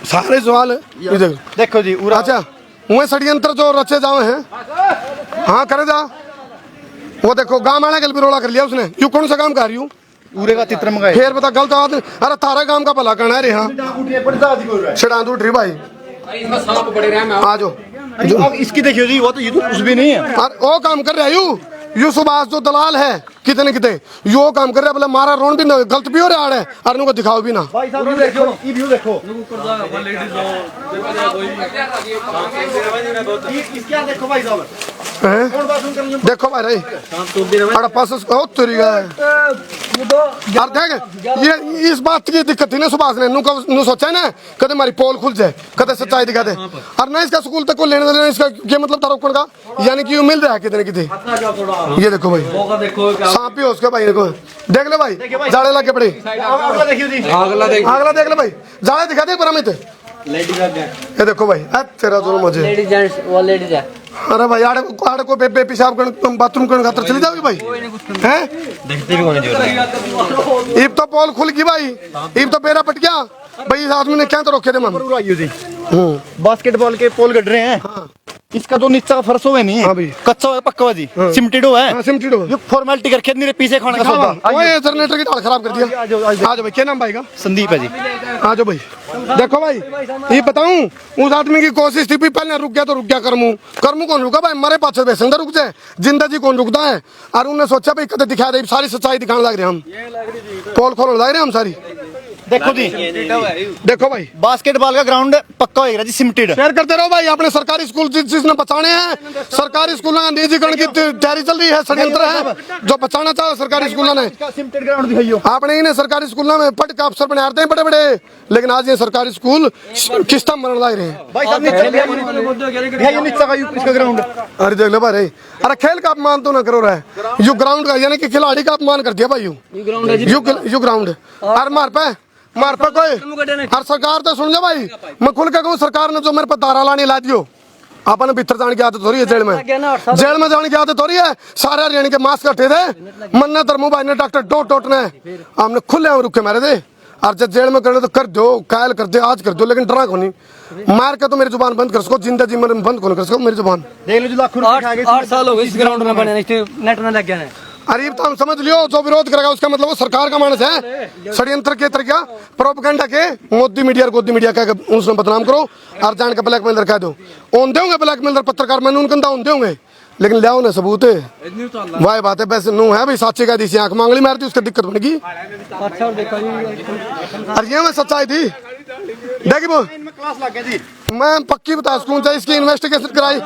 सारे सवाल है देखो जी अच्छा वह षड्यंत्र जो रचे जावे हैं हाँ करे जा वो देखो गाँव वाले कल भी रोड़ा कर लिया उसने यू कौन सा काम कर रही हूँ पूरे का चित्र मंगाए फिर बता गलत आदमी अरे तारा काम का भला करना है रे हाँ छिड़ांदू उठ रही भाई आ जाओ अब इसकी देखियो जी वो तो ये तो कुछ भी नहीं है। और वो काम कर रहा है यू सुभाष जो दलाल है कितने कितने यो काम कर रहा है बोले मारा रोन भी गलत भी हो रहा है और को दिखाओ भी ना। भाई साहब देखो ये व्यू देखो इसका देखो भाई साहब देखो भाई अरे पास तेरी यार देख ये इस बात की दिक्कत थी ना सुभाष ने नु सोचा ना कदे हमारी पोल खुल जाए कदे सच्चाई दिखा दे और ना इसका स्कूल तक को लेने देने इसका क्या मतलब था रोकने का यानी कि मिल रहा है कितने कितने ये देखो भाई सांप ही हो उसके भाई देखो देख ले भाई जाड़े लगे पड़े अगला देख ले भाई जाड़े दिखा दे परमित ये देखो भाई तेरा दोनों मुझे लेडीज जेंट्स वो लेडीज है। अरे भाई आड़े को बेबे पेशाब कर बाथरूम करने खातर चली जाओगी भाई हैं देखते भी होने जो इब तो पोल खुल गई भाई इब तो बेरा पट गया भाई इस आदमी ने क्या तो रोके थे हम बास्केटबॉल के पोल गड़ रहे हैं इसका जो नीचे का फर्श हुआ नहीं हाँ है भाई। कच्चा हुआ पक्का हुआ जी सिमटेड हुआ है सिमटेड हुआ ये फॉर्मेलिटी करके नहीं पीछे खाने का सौदा ओए जनरेटर की तार खराब कर दिया। आ जाओ भाई क्या नाम भाई का? संदीप है जी। आ जाओ भाई देखो भाई ये बताऊं उस आदमी की कोशिश थी भी पहले रुक गया तो रुक गया करमू कौन रुका भाई मरे पाछे बेसंदा रुक जाए जिंदा जी कौन रुकता है। और उन्होंने सोचा भाई कदे दिखा दे सारी सच्चाई दिखाने लग रहे हम पोल खोलने लग रहे हम सारी। देखो जी देखो भाई बास्केटबॉल का ग्राउंड पक्का होएगा जी सिमटेड। शेयर करते रहो भाई अपने सरकारी स्कूल जिसने बचाने हैं सरकारी स्कूलों का निजीकरण की तैयारी चल रही है षड्यंत्र है जो बचाना चाहो सरकारी स्कूलों ने सिमटेड ग्राउंड दिखाइयो आपने इन्हें सरकारी स्कूलों में पट के अफसर बना हैं बड़े बड़े लेकिन आज ये सरकारी स्कूल किस्ता मरने लग रहे हैं। भाई साहब ये नीचे का इसका ग्राउंड अरे देख लो भाई अरे खेल का अपमान तो ना करो रहा यू ग्राउंड का यानी कि खिलाड़ी का अपमान कर दिया भाई यू ग्राउंड और मार पे कोई हर सरकार तो सुन जा भाई मैं खुल के कहूँ सरकार ने जो मेरे पर दारा लाने ला दियो आपने भीतर जाने की आदत हो रही है जेल में जाने की आदत हो रही है सारे हरियाणा के मास्क कटे थे मन्ना धर्मू भाई ने डॉक्टर डोट ने हमने खुले रुके मारे थे और जब जेल में करने तो कर दो कायल कर दे आज कर दो लेकिन डरा को नहीं मार के तो मेरी जुबान बंद कर सको जिंदा जी बंद कौन कर सको मेरी जुबान देख लो जी लाखों 8 साल हो गए इस ग्राउंड में बने नेट में लग गया है अरे ये तो हम समझ लियो, जो विरोध करेगा उसका मतलब वो सरकार का मानस है, षड्यंत्र के तरीका प्रोपेगेंडा के मोदी मीडिया और गोदी मीडिया का उसने बदनाम करो और जान के ब्लैकमेलर कह दो। ओन देंगे ब्लैकमेलर पत्रकार मैंने उनका ओन देंगे, लेकिन लियाओ ना सबूत वाह बात है। वैसे नू है भाई साची का दी आंख मांगली मारती उसका दिक्कत बनेगी। अरे ये मैं सच्चाई थी देखी वो मैं पक्की बता सकूं चाहे इसकी इन्वेस्टिगेशन कराई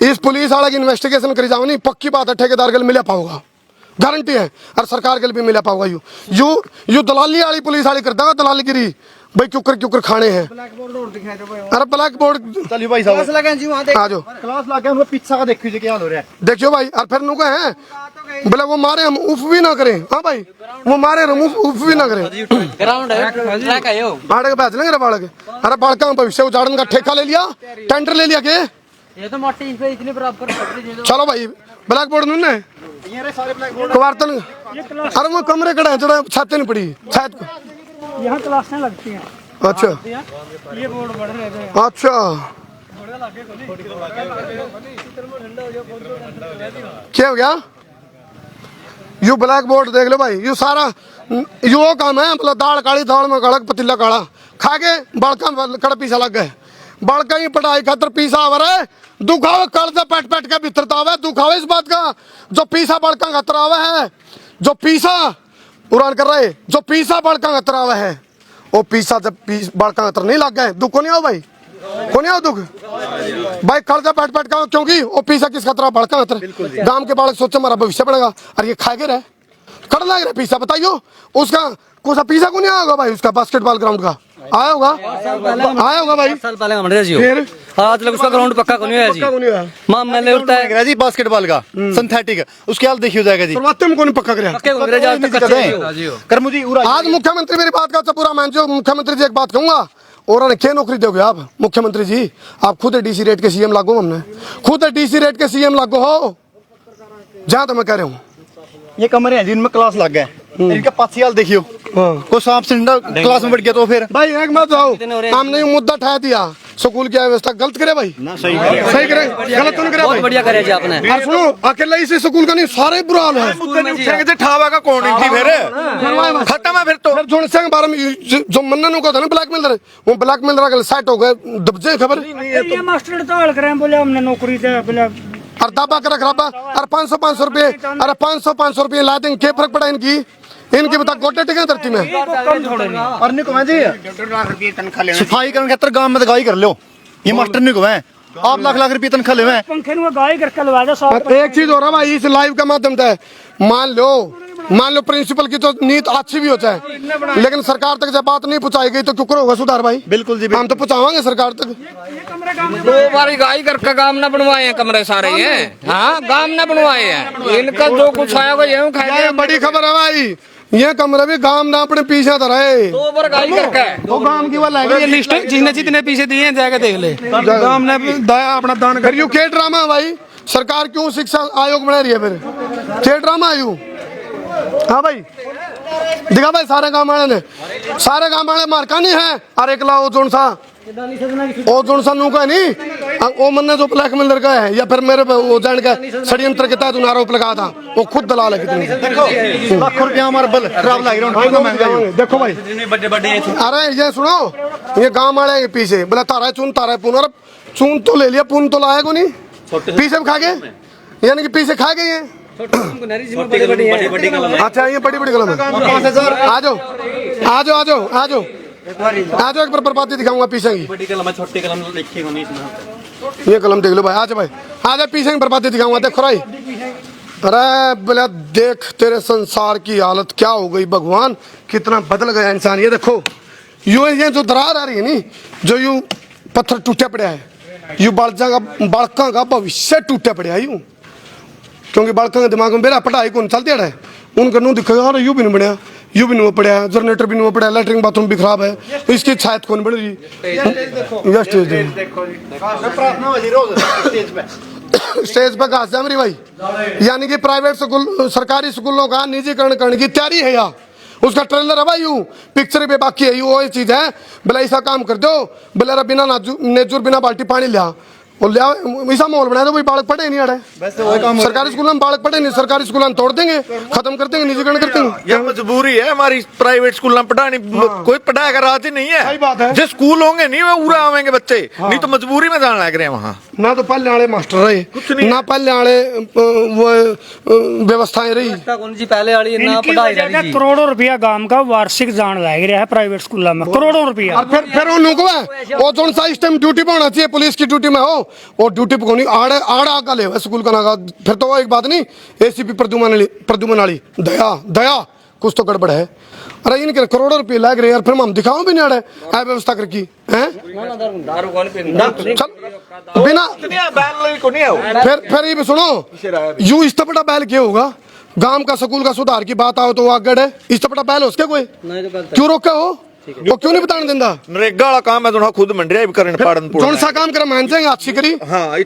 इस पुलिस वाला की इन्वेस्टिगेशन करी जाओ नहीं, पक्की बात है ठेकेदार के लिए मिला पाऊंगा, गारंटी है, और सरकार के लिए भी मिला पाऊंगा। यू दलाली वाली पुलिस वाली करता है दलालीगिरी भाई, क्यों खाने हैं। अरे ब्लैक बोर्ड चलिए भाई साहब आ जाओ क्लास लाके उनको पीछा का देखिए क्या हो रहा है। देखियो भाई, और फिर नुका है बोले वो मारे हम उफ भी ना करें। हाँ भाई वो मारे हम उफ भी ना करें, आड़े के बैच लेंगे बाड़क। अरे बाड़का भविष्य उजाड़न का ठेका ले लिया, टेंडर ले लिया के ये तो मोटी इस पे इतनी बराबर चलो भाई ब्लैक बोर्ड ने कवारतन। अरे वो कमरे कड़ा है जरा छाते नहीं पड़ी छत को, यहाँ क्लासें लगती हैं। अच्छा ये बोर्ड बढ़ रहे थे। अच्छा क्या हो गया? यू ब्लैक बोर्ड देख लो भाई, यू सारा यू वो काम है मतलब दाल काली दाल में कड़क पतीला काला खा के बड़का कड़ पीसा लग गए, बड़का ही पढ़ाई खातर पीसा आवर है दुखावे कर्ज पैट पैट के भीतर आवे दुखावे इस बात का जो पीसा बड़का खतर आवे है, जो पीसा उड़ान कर रहे जो पीसा बड़का खतर आवे है वो पीसा जब बड़का खतर नहीं लग गए दुख को नहीं आओ भाई, को नहीं आओ दुख भाई कर्जा पैट पैट का, क्योंकि वो पीसा किस खतरा बड़का खतर। गांव के बालक सोचे हमारा भविष्य बढ़ेगा और ये खाए रहे कर लग रहे पीसा, बताइयो उसका कुछ पीसा को नहीं आएगा भाई, उसका बास्केटबॉल ग्राउंड का आया होगा भाई साल पहले हमारे जी फिर आज तक उसका ग्राउंड पक्का को नहीं है जी। मां मैंने उठता है जी बास्केटबॉल का सिंथेटिक उसके हाल देखिए जाएगा जी शुरुआत में कौन पक्का करे पक्के को मेरे आज तक कच्चे कर मुझे आज मुख्यमंत्री मेरी बात का पूरा मान जो मुख्यमंत्री जी एक बात कहूंगा और क्या नौकरी दोगे आप मुख्यमंत्री जी? आप खुद डीसी रेट के सीएम लागू, हमने खुद डीसी रेट के सीएम लागू हो जहां तो मैं कह रहा हूँ। ये कमरे हैं जिनमें क्लास लग गए, इनके पासियाल देखियो कोई सांप सिंडा क्लास में बैठ गया तो फिर भाई एक मत जाओ, हमने मुद्दा ठहरा दिया स्कूल की व्यवस्था गलत करे भाई, सही करे गलत तो नहीं करे बहुत बढ़िया करे जी आपने। और सुनो अकेला इसी स्कूल का नहीं सारे बुरा हाल है, ठावा का कौन थी फिर खत्म है फिर तो जोन सिंह बारे में जो मन्नन को था ना ब्लैकमेलर वो ब्लैकमेलर का सेट हो गए दबजे खबर ये मास्टर हड़ताल करें बोले हमने नौकरी दे बोले और दाबा कर रखा और 500 रुपए अरे 500 रुपए ला देंगे क्या फर्क पड़ा इनकी बता गोटे टिके धरती में और नहीं को जी सफाई करने खातर गांव में दगाई कर लो, ये मास्टर नहीं को है आप लाख रुपये तनख्वाह ले पंखे में गाय करके लगा दो। एक चीज हो रहा भाई इस लाइव का माध्यम से मान लो प्रिंसिपल की तो नीयत अच्छी भी हो जाए लेकिन सरकार तक जब बात नहीं पहुंचाई गई तो क्यों होगा सुधार भाई? बिल्कुल जी हम तो पहुंचावांगे सरकार तक। 2 बार गाई करके काम न बनवाए हैं कमरे सारे ये, हाँ काम न बनवाए हैं, इनका जो कुछ आया वो यूं खाए। बड़ी खबर है भाई, ये कमरा भी गांव ना अपने पीछे धरा है 2 बार गाई करके तो गांव की वाला ये लिस्ट जिसने जितने पीछे दिए हैं जाके देख ले, गांव ने अपना दान कर। यू क्या ड्रामा है भाई? सरकार क्यों शिक्षा आयोग बना रही है फिर? क्या ड्रामा है यू? हाँ भाई दिखा भाई सारे गांव वाले मार्का नहीं है और एक लाओ जोन सा नू का नहीं वो मन्ने जो ब्लैकमेलर का है या फिर मेरे पे वो जान का षड्यंत्र के तहत आरोप लगा था वो खुद दलाल है कितनी लाख रुपया हमारा बल खराब लग रहा है। देखो भाई अरे ये सुनो ये गांव वाले के पीछे बोला तारा चून और चून तो ले लिया पून तो लाया को नहीं पीछे खा गए यानी कि पीछे खा गए हैं। अच्छा ये बड़ी कलम है, आ जाओ एक बार बर्बादी दिखाऊंगा पीछे की बड़ी कलम छोटी कलम लिखी होनी इसमें। ये कलम देख लो भाई, आ जा पीछे की बर्बादी दिखाऊंगा देखो राई। अरे बोला देख तेरे संसार की हालत क्या हो गई भगवान, कितना बदल गया इंसान। ये देखो ये जो दरार आ रही है नी जो यू पत्थर टूटे पड़ा है यू बालका का भविष्य टूटे पड़ा है यूं, क्योंकि बालका के दिमाग में मेरा पढ़ाई कौन चलती है उनका नू दिखेगा और यू भी नहीं बढ़िया यू भी नहीं पड़ा जनरेटर भी नहीं पड़ा लैट्रिन बाथरूम भी खराब है तो इसकी छायत कौन बढ़ रही स्टेज पे घास जामरी भाई। यानी कि प्राइवेट स्कूल सरकारी स्कूलों का निजीकरण करने की तैयारी है या उसका ट्रेलर है भाई यू पिक्चर पे बाकी है यू वो चीज है बोला ऐसा काम कर दो बोला बिना नेजुर बिना बाल्टी पानी लिया वो लिया ऐसा माहौल बनाया तो भाई बालक पढ़े नहीं आड़े सरकारी स्कूल में बालक पढ़े नहीं सरकारी स्कूल में तोड़ देंगे खत्म कर देंगे निजीकरण कर देंगे ये मजबूरी है हमारी प्राइवेट स्कूल में पढ़ानी कोई पढ़ाएगा राजी नहीं है सही बात है जो स्कूल होंगे नहीं वो उड़ा आवेंगे बच्चे नहीं तो मजबूरी में जाने लग रहे हैं वहाँ ना तो पहले वाले मास्टर रहे ना पहले वाले वो व्यवस्थाएं रही जी पहले वाली ना इनकी पढ़ाई वजह से रही करोड़ों रुपया गांव का वार्षिक जान लग रहा है प्राइवेट स्कूल में करोड़ों रुपया और फिर उनको है वो जो सा इस टाइम ड्यूटी पे होना चाहिए पुलिस की ड्यूटी में हो वो ड्यूटी पे नहीं आड़े आड़ा का ले स्कूल का ना फिर तो वो एक बात नहीं एसीपी प्रद्युमन वाली दया कुछ तो गड़बड़ है अरे इनके करोड़ों रुपये लग रहे यार फिर हम दिखाओ भी नहीं आड़े है व्यवस्था करके हैं बिना फिर ये भी सुनो यू इतना बड़ा बैल क्या होगा गांव का स्कूल का सुधार की बात आओ तो वो आगे है इतना बड़ा बैल हो उसके कोई क्यों रोके हो वो क्यों नहीं बताने देंदा नरेगा वाला काम है तो खुद मंडरिया भी करने पाड़न कौन सा काम करा मान जाएंगे अच्छी करी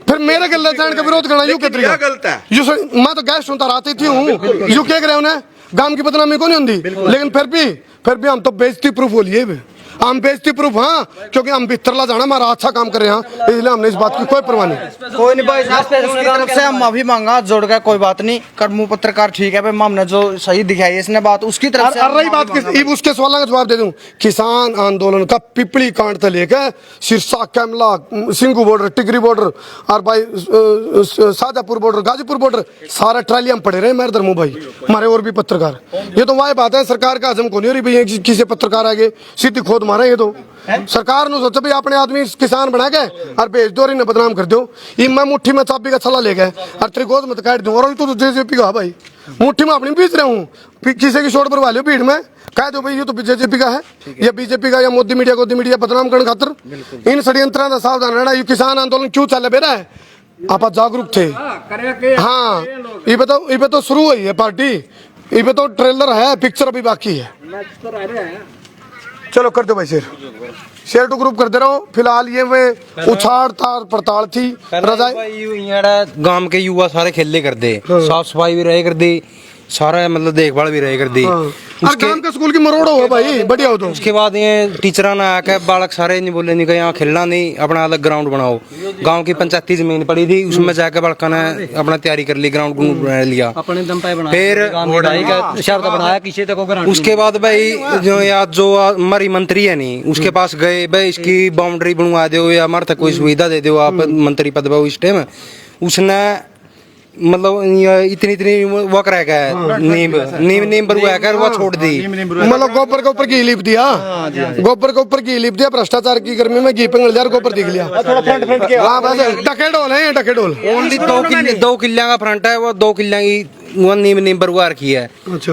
फिर मेरे गले जान का विरोध करना यू क्या गलत है मैं तो गैस सुनता रहती थी हूँ यू क्या करे उन्हें गांव की बदनामी को नहीं होती लेकिन फिर भी हम तो बेइज्जती प्रूफ बोलिए हम बेइज्जती प्रूफ हाँ क्योंकि हम बिस्तरला जाना हमारा अच्छा काम कर रहे हैं इसलिए हमने इस बात की कोई परवाह नहीं कोई नहीं भाई उसकी तरफ से हम माफी मांगा जोड़ का कोई बात नहीं कर्मू पत्रकार ठीक है भाई हमने जो सही दिखाई इसने बात उसकी तरफ से रही बात उसके सवाल का जवाब दे दूं किसान आंदोलन का पिपली कांड से लेकर Sirsa Kamala Singhu border Tigray border और भाई शाजापुर बॉर्डर गाजीपुर बॉर्डर सारा ट्राली हम पड़े रहे मेरे धर्मू भाई हमारे और भी पत्रकार ये तो वही बात है सरकार का हजम को नहीं हो रही भाई किसी पत्रकार आगे सीधी खोद मारे ये तो सरकार ने सोचा भाई अपने आदमी किसान बना के और भेज दो और इन्हें बदनाम कर दो ये मैं मुट्ठी में चाबी का छला ले गए और त्रिकोद में काट दूं और तो जेजेपी का भाई मुट्ठी में अपनी बीच रहा हूँ किसी की शोर पर भीड़ में कह दो भाई ये तो जेजेपी का है या बीजेपी का या मोदी मीडिया बदनाम करने खातर इन षड्यंत्रों का सावधान रहना ये किसान आंदोलन क्यों चल बेरा है आप जागरूक थे हाँ ये तो शुरू हुई है पार्टी ये तो ट्रेलर है पिक्चर अभी बाकी है चलो कर दो भाई शेयर टू ग्रुप कर दे रहा हूँ फिलहाल ये वे उछाड़ तार पड़ताल थी गांव के युवा सारे खेले कर दे साफ सफाई भी रहे कर दी सारा मतलब देखभाल भी रहे कर दी गांव का स्कूल की मरोड़ो है भाई बढ़िया हो तो उसके बाद ये टीचर ने आकर बालक सारे नहीं बोले नहीं कि यहाँ खेलना नहीं अपना अलग ग्राउंड बनाओ गांव की पंचायती जमीन पड़ी थी उसमें जाकर बालका ने अपना तैयारी कर ली ग्राउंड बना लिया अपने दम पे बनाया फिर बनाया उसके बाद भाई जो हमारी मंत्री है नहीं उसके पास गए भाई इसकी बाउंड्री बनवा दो या हमारे तक कोई सुविधा दे दो आप मंत्री पद पर उस टाइम उसने मतलब इतनी वो करा है नीम पर वो छोड़ दी मतलब गोबर के ऊपर घी लिप दिया गोबर के ऊपर घी लिप दिया भ्रष्टाचार की गर्मी में घी पिघल दिया गोबर दिख लिया हाँ बस टकेडोल है टकेडोल ओनली 2 किल्ला का फ्रंट है वो 2 किल्ला की वो नीम पर हुआ रखी है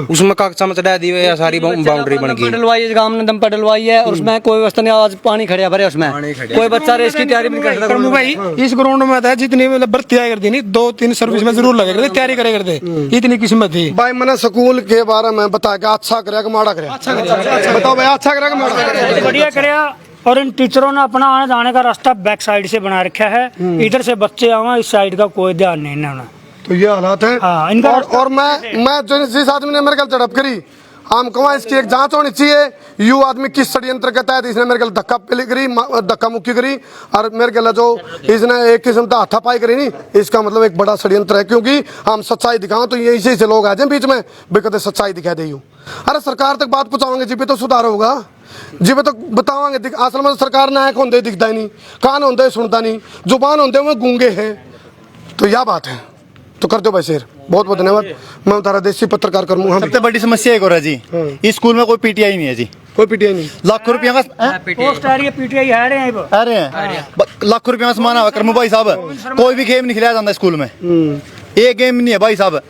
उसमें कागजा में चढ़ा दी हुई है सारी बाउंड्री बन गई डलवाई गांव ने दम पर डलवाई है और उसमें कोई व्यवस्था नहीं आज पानी खड़िया भरे उसमें कोई बच्चा रेस की तैयारी नहीं कर सकता भाई इस ग्राउंड में था जितनी मतलब भर्ती आया करती नहीं 2-3 सर्विस में जरूर लगे करते तैयारी करे करते इतनी किस्मत थी भाई मैंने स्कूल के बारे में बता के अच्छा करेगा माड़ा करेगा बताओ भाई अच्छा करेगा माड़ा बढ़िया करेगा और इन टीचरों ने अपना आने जाने का रास्ता बैक साइड से बना रखा है इधर से बच्चे आवा इस साइड का कोई ध्यान नहीं इन्होंने तो ये हालात है और मैं जिस आदमी ने मेरे कल झड़प करी हम कहा इसकी एक जांच होनी चाहिए यू आदमी किस षड्यंत्र के तहत इसने मेरे कल धक्का मुक्की करी और मेरे कल जो इसने एक किस्म का हाथापाई करी नहीं इसका मतलब एक बड़ा षड्यंत्र है क्योंकि हम सच्चाई दिखाओ तो ये इसी से लोग आ जाए बीच में बेकते सच्चाई दिखा दे यू अरे सरकार तक बात पहुंचाओगे जी पे तो सुधार होगा जी पे तो बताओगे असल में सरकार ने आंख होंगे दिखता ही नहीं कान होंगे सुनता नहीं जुबान होंगे वो गूंगे हैं तो यह बात है तो कर दो भाई शेर बहुत बहुत धन्यवाद मैं तारा देसी पत्रकार कर सबसे बड़ी समस्या एक हो रहा जी इस स्कूल में कोई पीटीआई नहीं है जी कोई पीटीआई नहीं लाखों रुपया का पीटीआई आ रहे हैं लाखों रुपया का सामान है करमू भाई साहब कोई भी गेम नहीं खिलाया जाता स्कूल में एक गेम नहीं है भाई साहब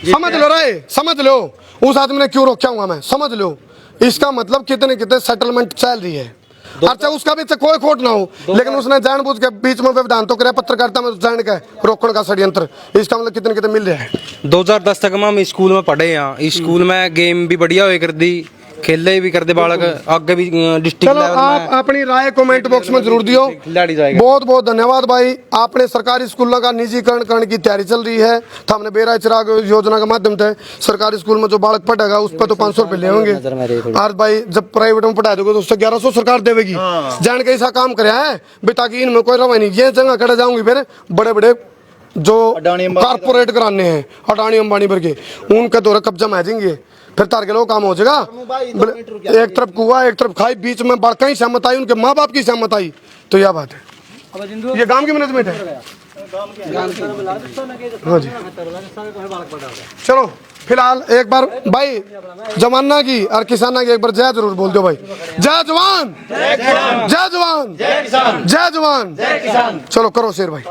समझ लो रे समझ लो उस आदमी ने क्यों रोका हुआ मैं समझ लो इसका मतलब कितने सेटलमेंट चल रही है अच्छा उसका भी कोई खोट ना हो लेकिन उसने जानबूझ के बीच में व्यवधान तो करे पत्रकारिता में जान के रोकने का षड्यंत्र इसका मतलब कितने मिल रहा है 2010 तक हम स्कूल में पढ़े यहाँ स्कूल में गेम भी बढ़िया हुई कर दी खेले भी करते बालक आगे भी डिस्ट्रिक्ट चलो आप अपनी राय कमेंट बॉक्स में जरूर दियो। खिलाड़ी जाएगा। बहुत बहुत धन्यवाद भाई। आपने सरकारी स्कूलों का निजीकरण करने की तैयारी चल रही है, तो हमने बेरा चिराग योजना के माध्यम से सरकारी स्कूल में जो बालक पढ़ेगा उस पर तो 500 रुपए ले होंगे। आज भाई जब प्राइवेट में पढ़ा दोगे तो उससे 1100 सरकार देगी। जान के ऐसा काम करे है भी ताकि इनमें कोई रवा नहीं। ये जगह खड़े जाऊंगी फिर बड़े बड़े जो कारपोरेट कराने हैं अडानी अंबानी भर के उनके दौरे कब्जा में आ जाएंगे, फिर तार के लोग काम हो जाएगा। एक तरफ कुआ एक तरफ खाई, बीच में बड़का ही सहमत आई, उनके माँ बाप की सहमत आई, तो यह बात है। ये गांव की मैनेजमेंट है। हाँ जी चलो फिलहाल एक बार भाई जमाना की और किसाना की एक बार जय जरूर बोल दो भाई। जय जवान जय जवान जय जवान। चलो करो शेर भाई।